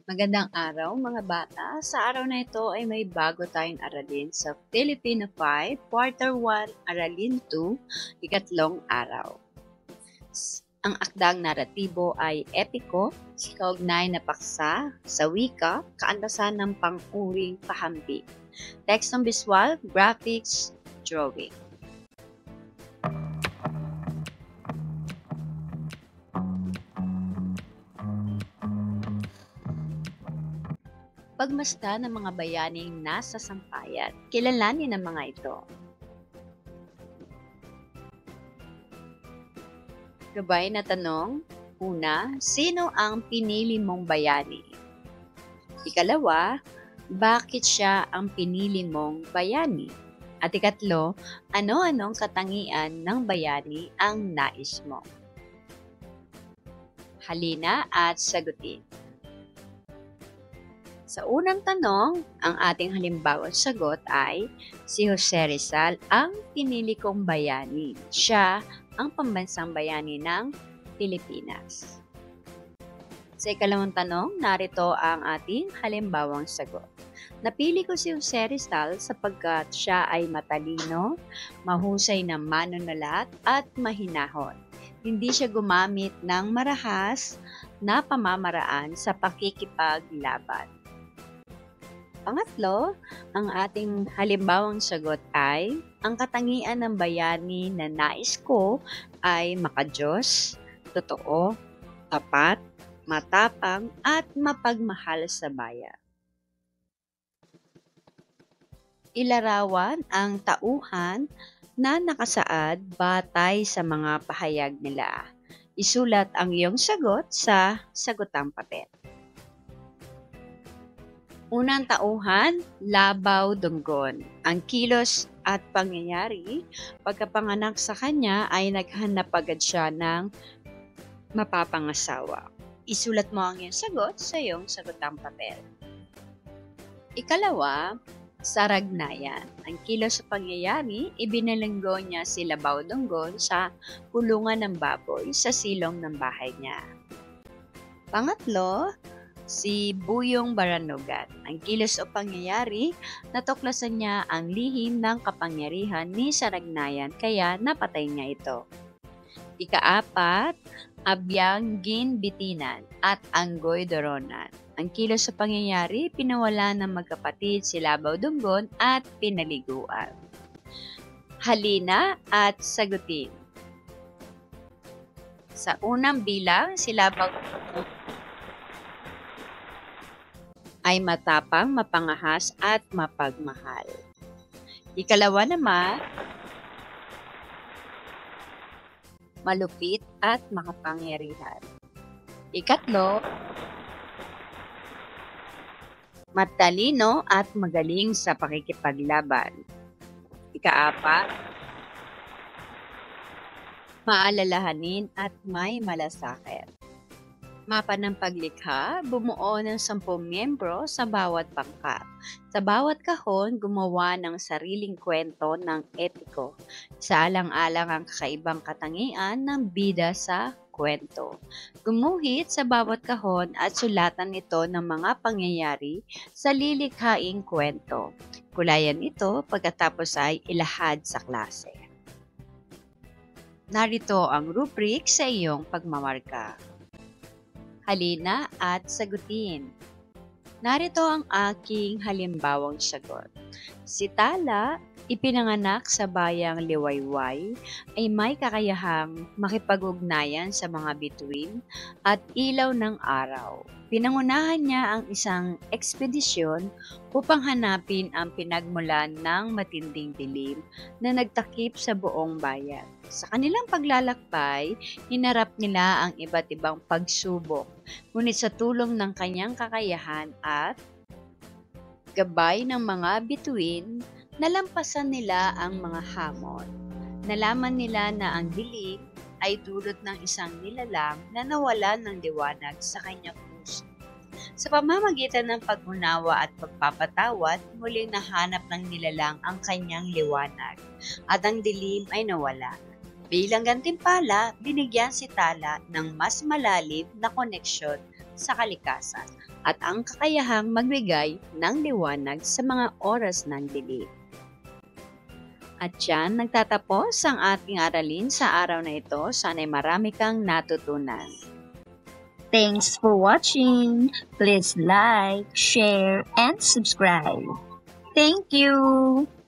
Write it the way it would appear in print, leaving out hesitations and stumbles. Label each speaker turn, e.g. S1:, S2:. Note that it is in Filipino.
S1: Magandang araw mga bata. Sa araw na ito ay may bago tayong aralin sa Filipino 5, Quarter 1, Aralin 2, ikatlong araw. Ang akdang naratibo ay epiko, kaugnay na paksa, sa wika, kaantasan ng pang-uring pahambing. Tekstong visual, graphics, drawing. Pagmasdan ng mga bayaning nasa sampayan, kilalanin ang mga ito. Gabay na tanong, una, sino ang pinili mong bayani? Ikalawa, bakit siya ang pinili mong bayani? At ikatlo, ano-anong katangian ng bayani ang nais mo? Halina at sagutin. Sa unang tanong, ang ating halimbawang sagot ay si Jose Rizal ang pinili kong bayani. Siya ang pambansang bayani ng Pilipinas. Sa ikalawang tanong, narito ang ating halimbawang sagot. Napili ko si Jose Rizal sapagkat siya ay matalino, mahusay na manunulat at mahinahon. Hindi siya gumamit ng marahas na pamamaraan sa pakikipaglaban. Pangatlo, ang ating halimbawang sagot ay, ang katangian ng bayani na nais ko ay makadiyos, totoo, tapat, matapang, at mapagmahal sa bayan. Ilarawan ang tauhan na nakasaad batay sa mga pahayag nila. Isulat ang iyong sagot sa sagutang papel. Unang tauhan, Labaw Dunggon. Ang kilos at pangyayari, pagkapanganak sa kanya ay naghanap agad siya ng mapapangasawa. Isulat mo ang iyong sagot sa iyong sagutang papel. Ikalawa, Saragnayan. Ang kilos sa pangyayari, ibinalinggo niya si Labaw Dunggon sa kulungan ng baboy sa silong ng bahay niya. Pangatlo, si Buyong Baranugan. Ang kilos o pangyayari, natuklasan niya ang lihim ng kapangyarihan ni Saragnayan kaya napatay niya ito. Ikaapat, Abyang Ginbitinan at Anggoy Doronan. Ang kilos sa pangyayari, pinawala ng magkapatid si Labaw Dunggon at pinaliguan. Halina at sagutin. Sa unang bilang, si Labaw Dunggon ay matapang, mapangahas at mapagmahal. Ikalawa naman, malupit at makapangyarihan. Ikatlo, matalino at magaling sa pakikipaglaban. Ikaapat, maalalahanin at may malasakit. Mapa ng paglikha, bumuo ng 10 miyembro sa bawat pangkat. Sa bawat kahon, gumawa ng sariling kwento ng epiko. Saalang-alang ang kakaibang katangian ng bida sa kwento. Gumuhit sa bawat kahon at sulatan ito ng mga pangyayari sa lilikhaing kwento. Kulayan ito pagkatapos ay ilahad sa klase. Narito ang rubric sa iyong pagmamarka. Halina at sagutin. Narito ang aking halimbawang sagot. Si Tala, ipinanganak sa bayang Liwayway, ay may kakayahang makipag-ugnayan sa mga bituin at ilaw ng araw. Pinangunahan niya ang isang ekspedisyon upang hanapin ang pinagmulan ng matinding dilim na nagtakip sa buong bayan. Sa kanilang paglalakbay, hinarap nila ang iba't ibang pagsubok, ngunit sa tulong ng kanyang kakayahan at gabay ng mga bituin, nalampasan nila ang mga hamon. Nalaman nila na ang dilim ay dulot ng isang nilalang na nawalan ng liwanag sa kanyang puso. Sa pamamagitan ng pag-unawa at pagpapatawad, muling nahanap ng nilalang ang kanyang liwanag at ang dilim ay nawala. Bilang gantimpala, binigyan si Tala ng mas malalim na koneksyon sa kalikasan at ang kakayahang magbigay ng liwanag sa mga oras ng dilim. At yan, nagtatapos ang ating aralin sa araw na ito. Sana'y marami kang natutunan.
S2: Thanks for watching. Please like, share, and subscribe. Thank you!